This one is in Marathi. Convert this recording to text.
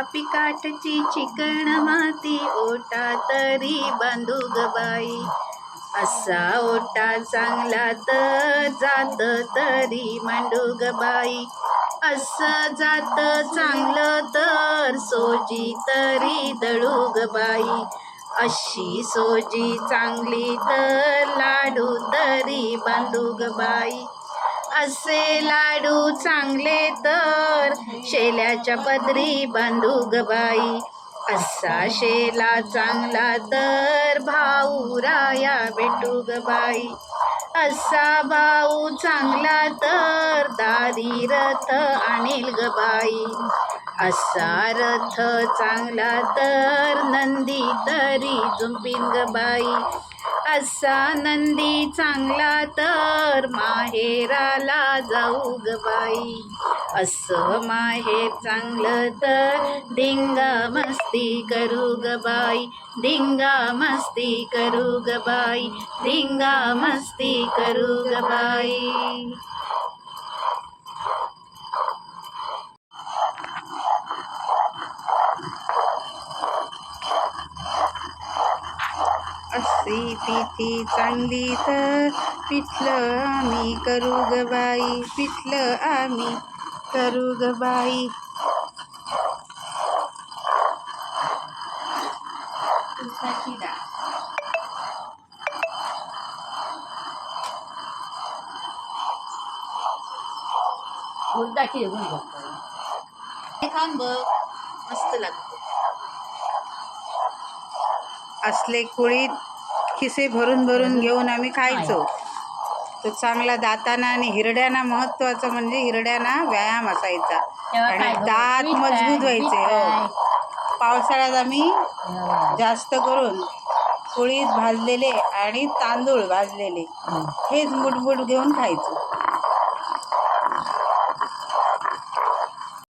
पिकाटची चिकण माती ओटा तरी बांधू ग बाई. असा ओटा चांगला तर जात तरी मांडू ग बाई. असं जात चांगलं तर सोजी तरी दळू ग बाई. अशी सोजी चांगली तर लाडू तरी बांधू ग बाई. असे लाडू चांगले तर शेल्याच्या पदरी बांधू ग बाई. असा शेला चांगला तर भाऊ राया भेटू ग बाई. असा भाऊ चांगला तर दारी रथ आणील ग बाई. असा रथ चांगला तर नंदी तरी झुंपीन ग बाई. असा नंदी चांगला तर माहेराला जाऊ ग बाई. असं माहेर चांगलं तर धिंगा मस्ती करू ग बाई. धिंगा मस्ती करू ग बाई. धिंगा मस्ती करू ग बाई. अशी पिठी चांगली तर पिठलं आम्ही करू ग बाई. पिठलं आम्ही करू ग बाई. खाऊन बघ, मस्त लागतं. असले कुळीत खिसे भरून भरून घेऊन आम्ही खायचो. तो चांगला दाताना आणि हिरड्यांना महत्वाचं म्हणजे हिरड्यांना व्यायाम असायचा आणि दात मजबूत व्हायचे. हो, पावसाळ्यात आम्ही जास्त करून कुळीत भाजलेले आणि तांदूळ भाजलेले हेच मुठमुठ घेऊन खायचो.